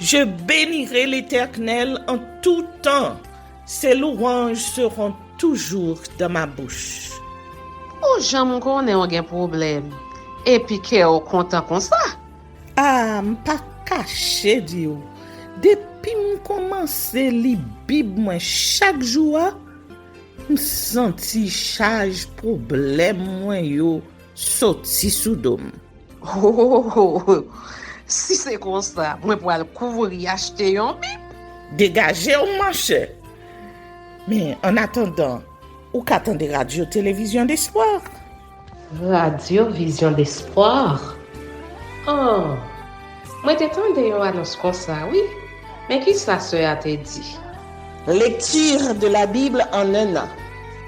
Je bénirai l'Éternel en tout temps. Ses louanges seront toujours dans ma bouche. Oh, j'aime qu'on ait un problème. Et puis qu'elle est content comme ça. Ah, m'pas caché Dieu. Depuis m'commence li Bible moi chaque jour, m'senti charge problème moi yo sorti sous dôme. Oh, si c'est comme ça, moi pour aller couvrir acheter un Bible. Dégagez au marché. Mais en attendant, ou qu'attendez radio télévision d'espoir. Radio Vision d'Espoir. Oh, moi t'attendais une annonce comme ça, oui. Mais qui ça a te dit? Lecture de la Bible en un an.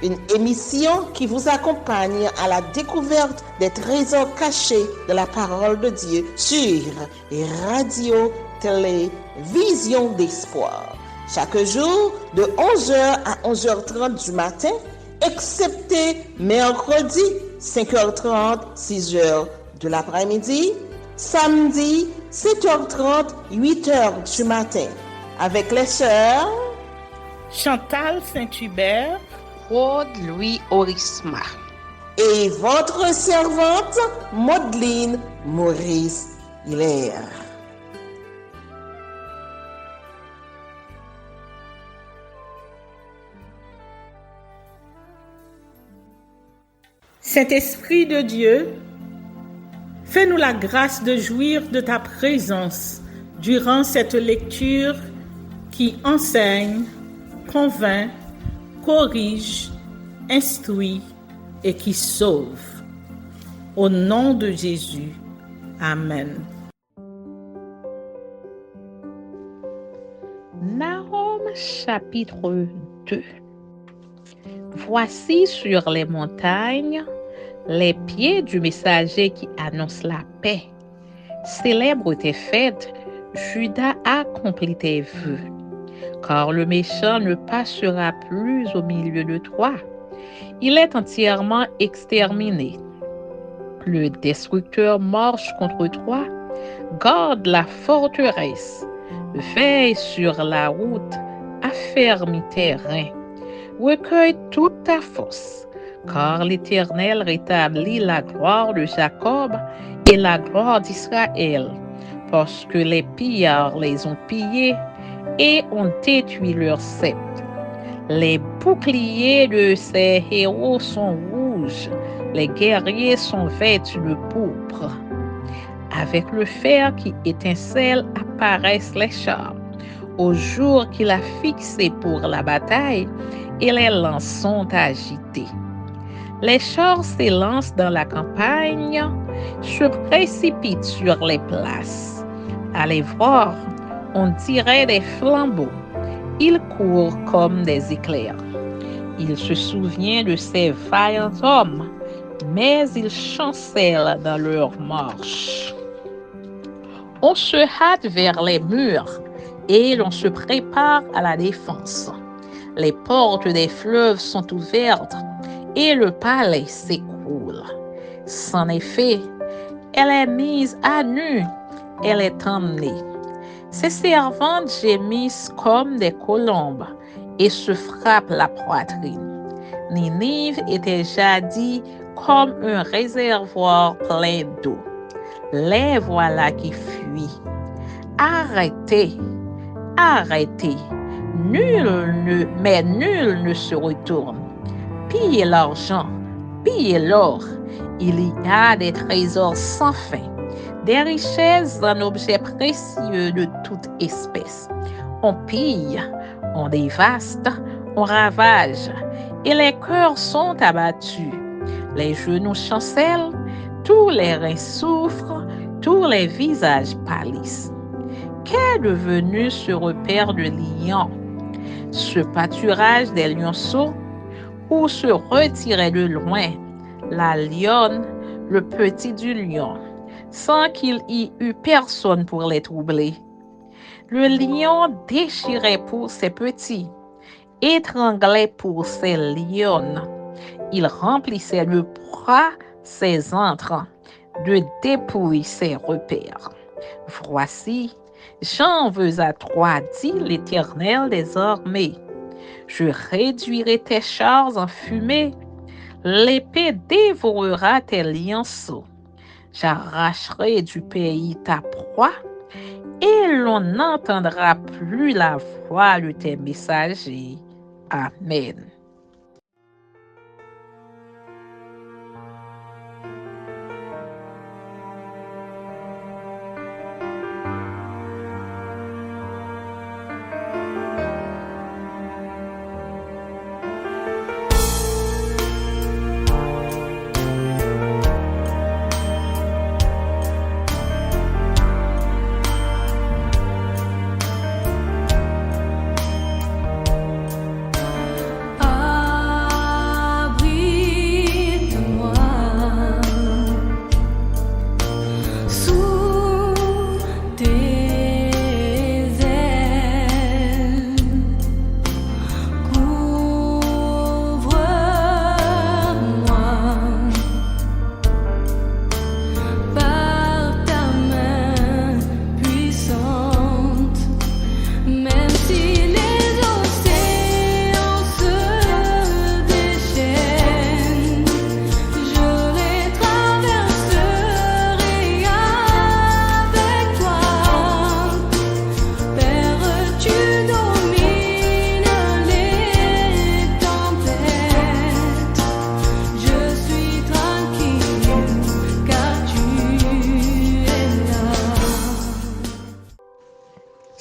Une émission qui vous accompagne à la découverte des trésors cachés de la parole de Dieu sur Radio Télévision d'Espoir. Chaque jour de 11h à 11h30 du matin, excepté mercredi 5h30, 6h de l'après-midi, samedi 7h30, 8h du matin, avec les sœurs Chantal Saint-Hubert, Claude Louis Orisma et votre servante Maudeline Maurice Hilaire. Saint-Esprit de Dieu, fais-nous la grâce de jouir de ta présence durant cette lecture qui enseigne, convainc, corrige, instruit et qui sauve. Au nom de Jésus. Amen. Nahum chapitre 2. Voici sur les montagnes les pieds du messager qui annonce la paix. Célèbre tes fêtes, Judas accomplit tes vœux. Car le méchant ne passera plus au milieu de toi. Il est entièrement exterminé. Le destructeur marche contre toi. Garde la forteresse. Veille sur la route. Affermis tes reins. Recueille toute ta force. Car l'Éternel rétablit la gloire de Jacob et la gloire d'Israël. Parce que les pillards les ont pillés et ont détruit leur sceptre. Les boucliers de ces héros sont rouges, les guerriers sont vêtus de pourpre. Avec le fer qui étincelle apparaissent les chars. Au jour qu'il a fixé pour la bataille, et les lances sont agitées. Les chars s'élancent dans la campagne, se précipitent sur les places. À les voir, on dirait des flambeaux. Ils courent comme des éclairs. Il se souvient de ces vaillants hommes, mais ils chancellent dans leur marche. On se hâte vers les murs et l'on se prépare à la défense. Les portes des fleuves sont ouvertes et le palais s'écroule. Sans effet, elle est mise à nu, elle est emmenée. Ses servantes gémissent comme des colombes et se frappent la poitrine. Ninive était jadis comme un réservoir plein d'eau. Les voilà qui fuient. Arrêtez, arrêtez. Mais nul ne se retourne. Pillez l'argent, pillez l'or. Il y a des trésors sans fin, des richesses en objets précieux de toute espèce. On pille, on dévaste, on ravage, et les cœurs sont abattus. Les genoux chancellent, tous les reins souffrent, tous les visages pâlissent. Qu'est devenu ce repère de lions? Ce pâturage des lionceaux, où se retirait de loin la lionne, le petit du lion, sans qu'il y eût personne pour les troubler. Le lion déchirait pour ses petits, étranglait pour ses lionnes. Il remplissait de proie ses entrants, de dépouilles ses repères. Voici, J'en veux à toi, dit l'Éternel des armées. Je réduirai tes chars en fumée. L'épée dévorera tes lionceaux. J'arracherai du pays ta proie, et l'on n'entendra plus la voix de tes messagers. Amen.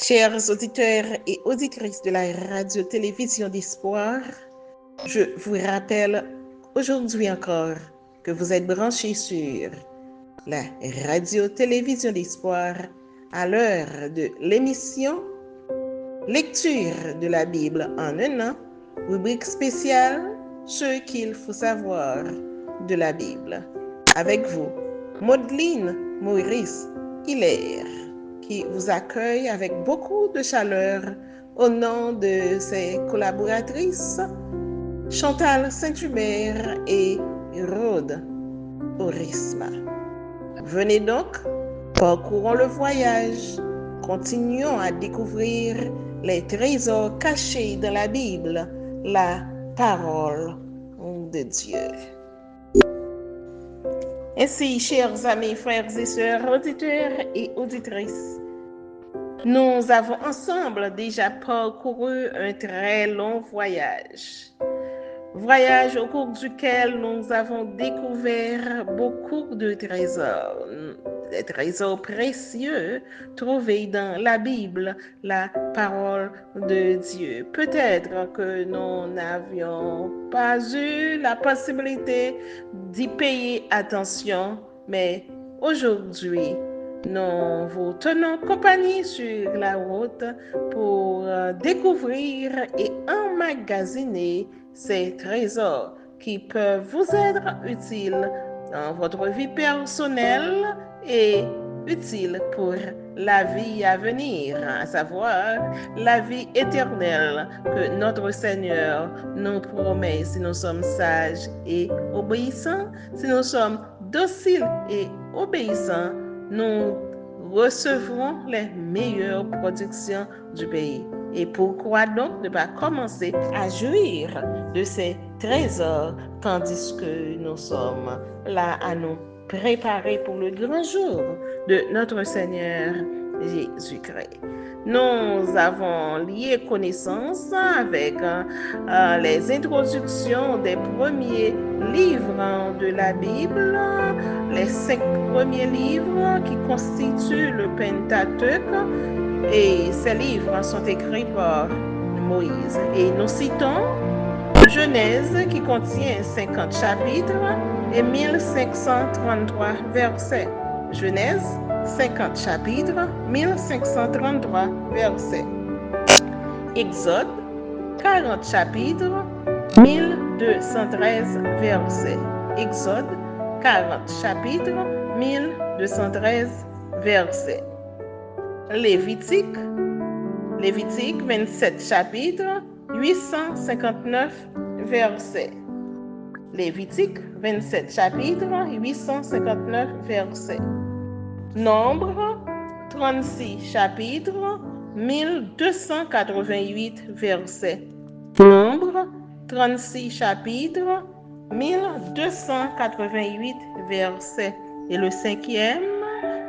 Chers auditeurs et auditrices de la radio-télévision d'Espoir, je vous rappelle aujourd'hui encore que vous êtes branchés sur la radio-télévision d'Espoir à l'heure de l'émission Lecture de la Bible en un an, rubrique spéciale Ce qu'il faut savoir de la Bible. Avec vous, Maudeline Maurice Hilaire, qui vous accueille avec beaucoup de chaleur au nom de ses collaboratrices Chantal Saint-Hubert et Rhodes Aurisma. Venez donc, parcourons le voyage, continuons à découvrir les trésors cachés dans la Bible, la parole de Dieu. Ainsi, chers amis, frères et sœurs, auditeurs et auditrices, nous avons ensemble déjà parcouru un très long voyage. Voyage au cours duquel nous avons découvert beaucoup de trésors, des trésors précieux trouvés dans la Bible, la parole de Dieu. Peut-être que nous n'avions pas eu la possibilité d'y payer attention, mais aujourd'hui, nous vous tenons compagnie sur la route pour découvrir et emmagasiner ces trésors qui peuvent vous être utiles dans votre vie personnelle et utiles pour la vie à venir, à savoir la vie éternelle que notre Seigneur nous promet si nous sommes sages et obéissants, si nous sommes dociles et obéissants, nous recevrons les meilleures productions du pays. Et pourquoi donc ne pas commencer à jouir de ces trésors tandis que nous sommes là à nous préparer pour le grand jour de notre Seigneur Jésus-Christ. Nous avons lié connaissance avec les introductions des premiers livres de la Bible, les 5 premiers livres qui constituent le Pentateuque, et ces livres sont écrits par Moïse. Et nous citons Genèse qui contient 50 chapitres et 1533 versets. Genèse, 50 chapitres, 1533 versets. Exode, 40 chapitres, 1213 versets. Exode, 40 chapitres, 1213 versets. Lévitique, 27 chapitres, 859 versets. Lévitique, 27 chapitres, 859 versets. Nombre, 36 chapitres, 1288 versets. Nombre, 36 chapitres, 1288 versets. Et le cinquième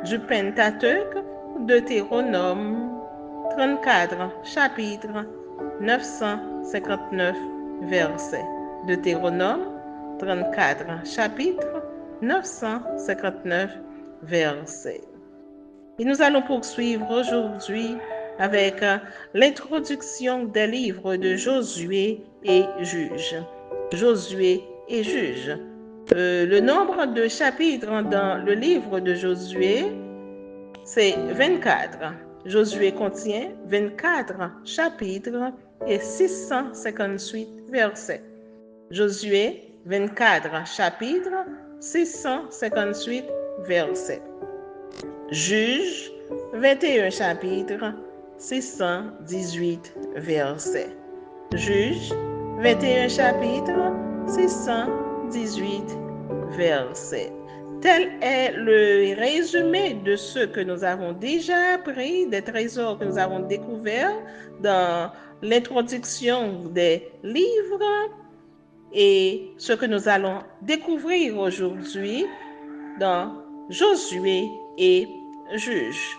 du Pentateuque, Deutéronome, 34 chapitres, 959 versets. Deutéronome, 34 chapitres, 959 versets. Et nous allons poursuivre aujourd'hui avec l'introduction des livres de Josué et Juges. Josué et Juges. Le nombre de chapitres dans le livre de Josué, c'est 24. Josué contient 24 chapitres et 658 versets. Josué, 24 chapitres, 658 versets. Juges, 21 chapitres, 618 versets. Juges, 21 chapitres, 618 versets. Tel est le résumé de ce que nous avons déjà appris, des trésors que nous avons découverts dans l'introduction des livres et ce que nous allons découvrir aujourd'hui dans Josué et Juges.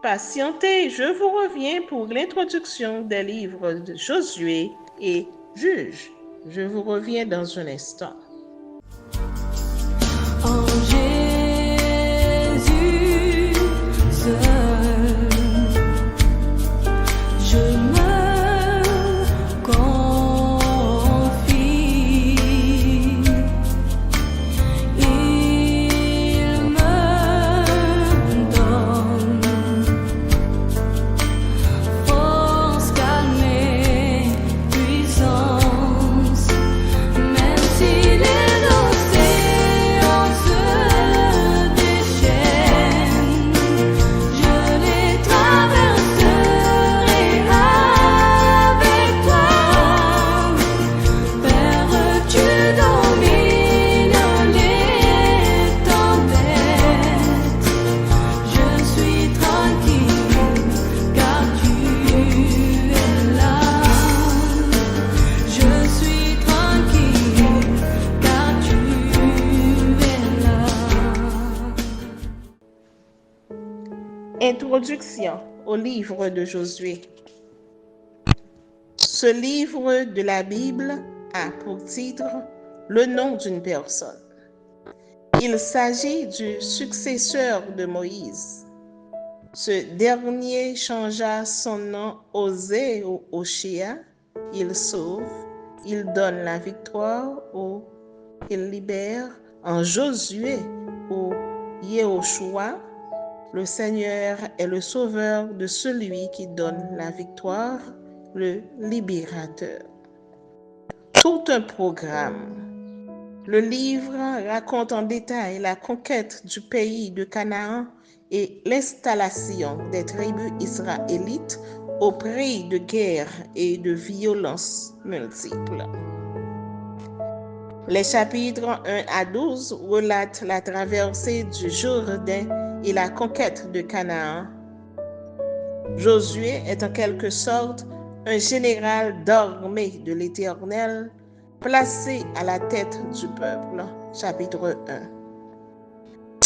Patientez, je vous reviens pour l'introduction des livres de Josué et Juges. Je vous reviens dans un instant. En Jésus seul, je me confie. Il me donne force, calme et puissance, même si les océans se déchaînent, je les traverserai avec toi. Père, tu domines les tempêtes, je suis tranquille car tu es là. Je suis tranquille car tu es là. Introduction au livre de Josué. Ce livre de la Bible a pour titre le nom d'une personne. Il s'agit du successeur de Moïse. Ce dernier changea son nom Osée ou Oshéa. Il sauve, il donne la victoire ou il libère en Josué ou Yehoshua. Le Seigneur est le sauveur de celui qui donne la victoire, le libérateur. Tout un programme. Le livre raconte en détail la conquête du pays de Canaan et l'installation des tribus israélites au prix de guerres et de violences multiples. Les chapitres 1 à 12 relatent la traversée du Jourdain et la conquête de Canaan. Josué est en quelque sorte un général d'armée de l'Éternel placé à la tête du peuple. Chapitre 1.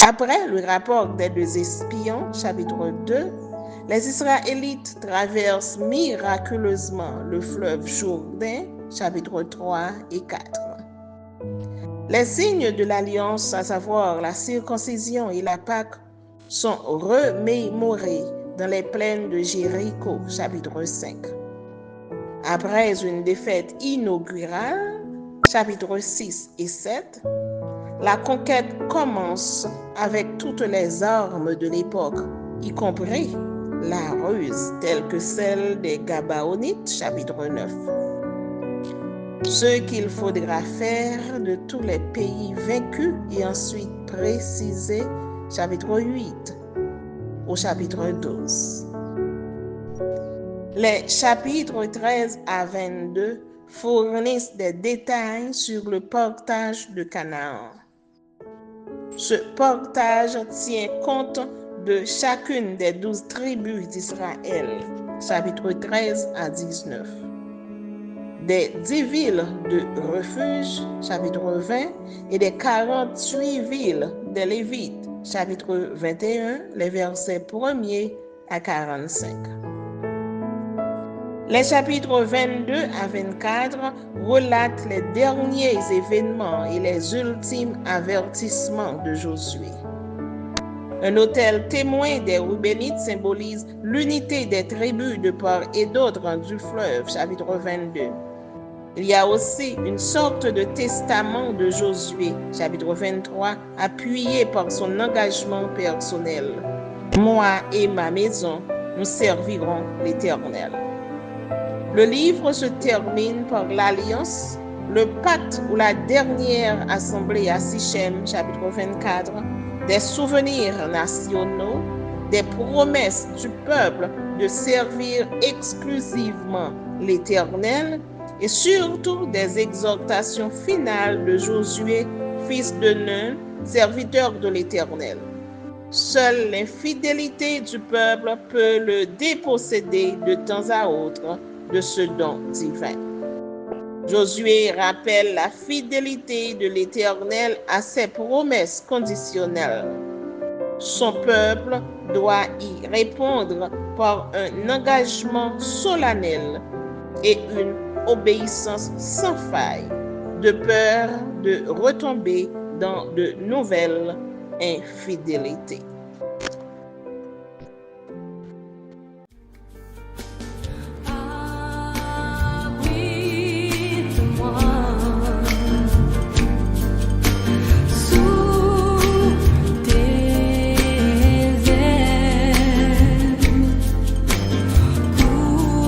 Après le rapport des deux espions, chapitre 2, les Israélites traversent miraculeusement le fleuve Jourdain, chapitre 3 et 4. Les signes de l'alliance, à savoir la circoncision et la Pâque, sont remémorés dans les plaines de Jéricho, chapitre 5. Après une défaite inaugurale, chapitres 6 et 7, la conquête commence avec toutes les armes de l'époque, y compris la ruse, telle que celle des Gabaonites, chapitre 9. Ce qu'il faudra faire de tous les pays vaincus et ensuite précisé, chapitre 8 au chapitre 12. Les chapitres 13 à 22 fournissent des détails sur le portage de Canaan. Ce portage tient compte de chacune des 12 tribus d'Israël, chapitre 13 à 19. Des 10 villes de refuge, chapitre 20, et des 48 villes des Lévites, chapitre 21, les versets 1er à 45. Les chapitres 22 à 24 relatent les derniers événements et les ultimes avertissements de Josué. Un autel témoin des Rubénites symbolise l'unité des tribus de part et d'autre du fleuve, chapitre 22. Il y a aussi une sorte de testament de Josué, chapitre 23, appuyé par son engagement personnel. Moi et ma maison, nous servirons l'Éternel. Le livre se termine par l'alliance, le pacte ou la dernière assemblée à Sichem, chapitre 24, des souvenirs nationaux, des promesses du peuple de servir exclusivement l'Éternel et surtout des exhortations finales de Josué, fils de Nun, serviteur de l'Éternel. Seule l'infidélité du peuple peut le déposséder de temps à autre de ce don divin. Josué rappelle la fidélité de l'Éternel à ses promesses conditionnelles. Son peuple doit y répondre par un engagement solennel et une obéissance sans faille, de peur de retomber dans de nouvelles infidélités. Habite-moi sous tes ailes, ouvre-moi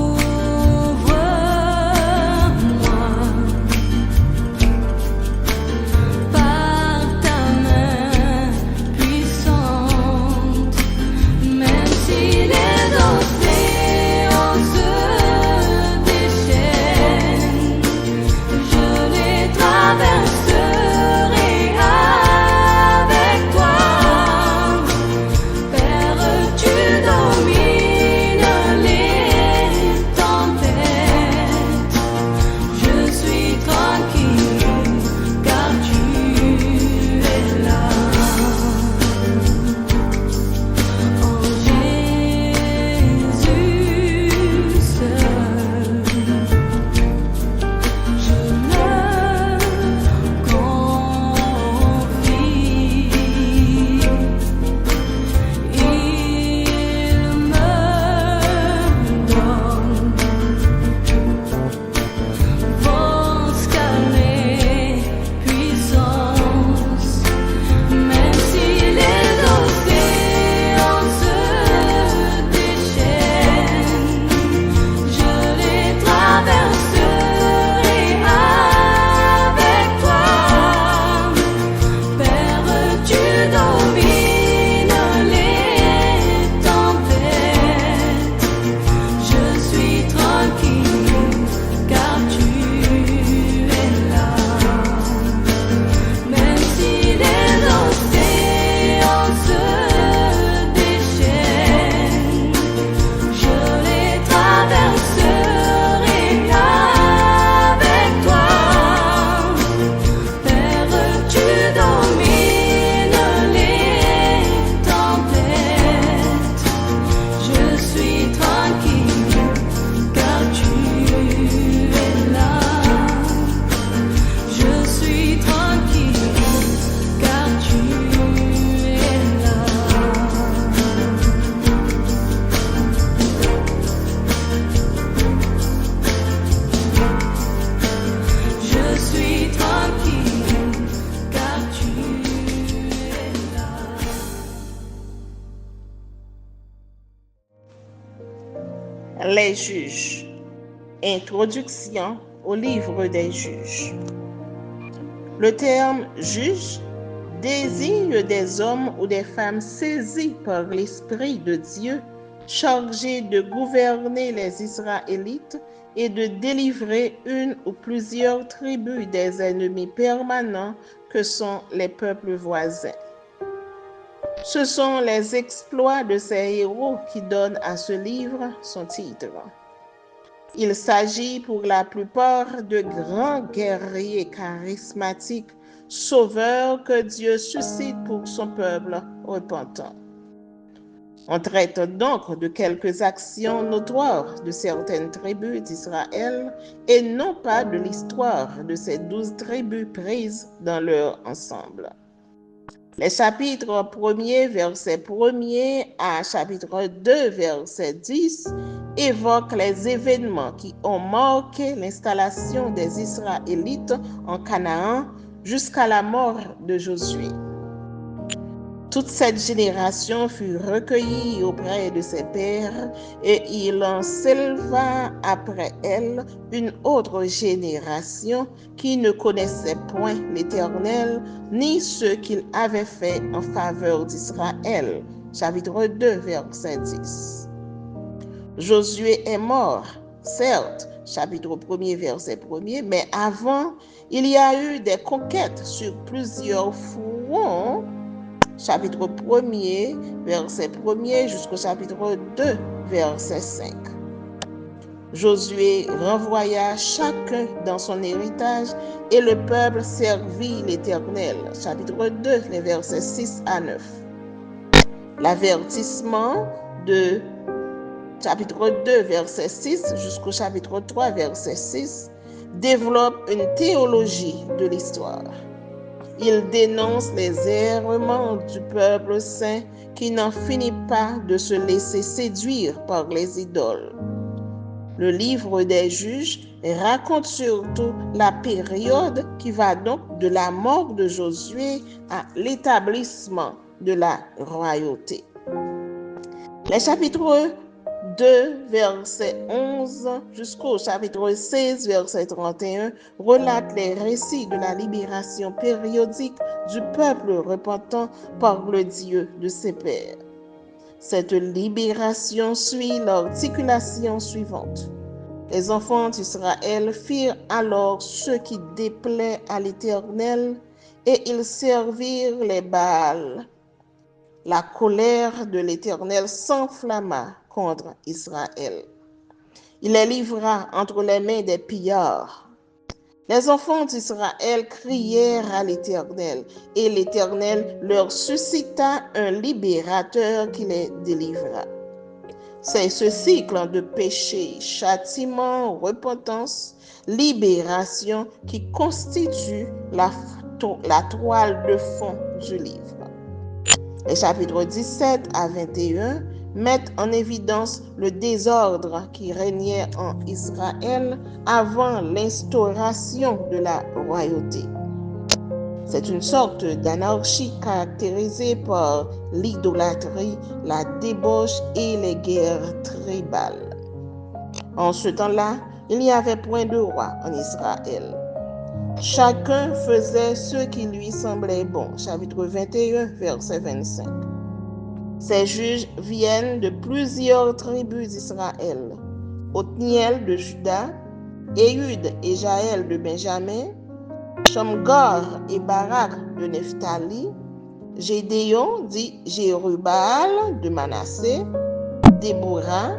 par ta main puissante, même si les océans se déchaînent, je les traverserai avec toi. Père, tu domines les tempêtes, je suis tranquille car tu es là. En Jésus seul, je me confie. Il me donne force, calme, puissance, même si les océans se déchaînent, je les traverserai avec toi. Père, tu domines les tempêtes, je suis tranquille car tu es là. Même si les océans se déchaînent, je les traverserai avec toi. Père, tu domines les tempêtes, je suis tranquille car tu es là. Je suis tranquille car tu es là. Je suis tranquille car tu es là. Les juges. Introduction au livre des juges. Le terme juge désigne des hommes ou des femmes saisis par l'Esprit de Dieu, chargés de gouverner les Israélites et de délivrer une ou plusieurs tribus des ennemis permanents que sont les peuples voisins. Ce sont les exploits de ces héros qui donnent à ce livre son titre. Il s'agit pour la plupart de grands guerriers charismatiques, sauveurs que Dieu suscite pour son peuple repentant. On traite donc de quelques actions notoires de certaines tribus d'Israël et non pas de l'histoire de ces 12 tribus prises dans leur ensemble. Les chapitres 1er, verset 1er à chapitre 2, verset 10 évoquent les événements qui ont marqué l'installation des Israélites en Canaan jusqu'à la mort de Josué. Toute cette génération fut recueillie auprès de ses pères et il en s'éleva après elle une autre génération qui ne connaissait point l'Éternel ni ce qu'il avait fait en faveur d'Israël. Chapitre 2, verset 10. Josué est mort, certes, chapitre 1er, verset 1er, mais avant, il y a eu des conquêtes sur plusieurs fronts. Chapitre 1er, verset 1er jusqu'au chapitre 2, verset 5. Josué renvoya chacun dans son héritage et le peuple servit l'Éternel. Chapitre 2, les versets 6 à 9. L'avertissement de chapitre 2, verset 6 jusqu'au chapitre 3, verset 6 développe une théologie de l'histoire. Il dénonce les errements du peuple saint qui n'en finit pas de se laisser séduire par les idoles. Le livre des Juges raconte surtout la période qui va donc de la mort de Josué à l'établissement de la royauté. Les chapitres 2, verset 11 jusqu'au chapitre 16, verset 31 relatent les récits de la libération périodique du peuple repentant par le Dieu de ses pères. Cette libération suit l'articulation suivante. Les enfants d'Israël firent alors ce qui déplaît à l'Éternel et ils servirent les Baals. La colère de l'Éternel s'enflamma contre Israël. Il les livra entre les mains des pillards. Les enfants d'Israël crièrent à l'Éternel, et l'Éternel leur suscita un libérateur qui les délivra. C'est ce cycle de péché, châtiment, repentance, libération qui constitue la toile de fond du livre. Les chapitres 17 à 21 mettent en évidence le désordre qui régnait en Israël avant l'instauration de la royauté. C'est une sorte d'anarchie caractérisée par l'idolâtrie, la débauche et les guerres tribales. En ce temps-là, il n'y avait point de roi en Israël. Chacun faisait ce qui lui semblait bon. Chapitre 21, verset 25. Ces juges viennent de plusieurs tribus d'Israël. Othniel de Juda, Éhud et Jaël de Benjamin, Shamgar et Barak de Nephtali, Gédéon dit Jérubbaal de Manassé, Déborah,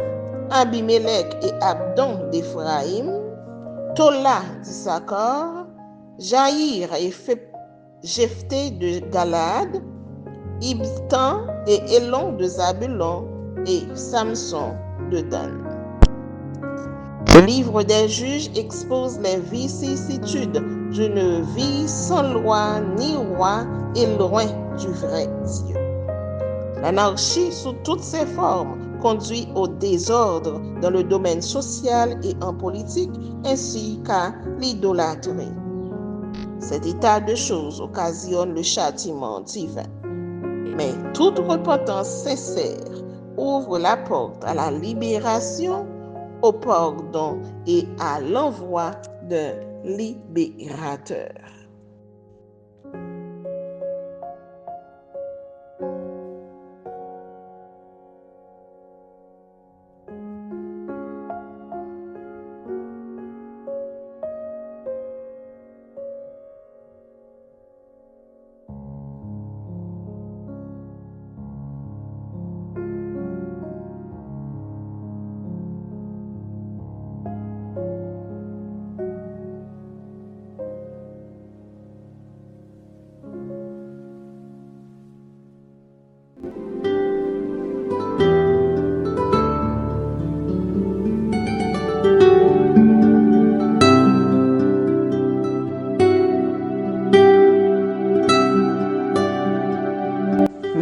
Abimelech et Abdon d'Éphraïm, Tola d'Issachar, Jaïr et Jephthé de Galaad, Ibtan et Élon de Zabulon et Samson de Dan. Le livre des Juges expose les vicissitudes d'une vie sans loi ni roi et loin du vrai Dieu. L'anarchie sous toutes ses formes conduit au désordre dans le domaine social et en politique ainsi qu'à l'idolâtrie. Cet état de choses occasionne le châtiment divin. Mais toute repentance sincère ouvre la porte à la libération, au pardon et à l'envoi d'un libérateur.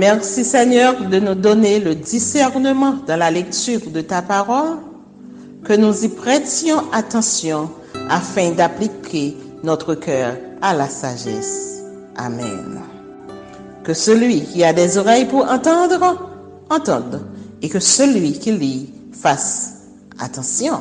Merci Seigneur de nous donner le discernement dans la lecture de ta parole, que nous y prêtions attention afin d'appliquer notre cœur à la sagesse. Amen. Que celui qui a des oreilles pour entendre, entende, et que celui qui lit fasse attention.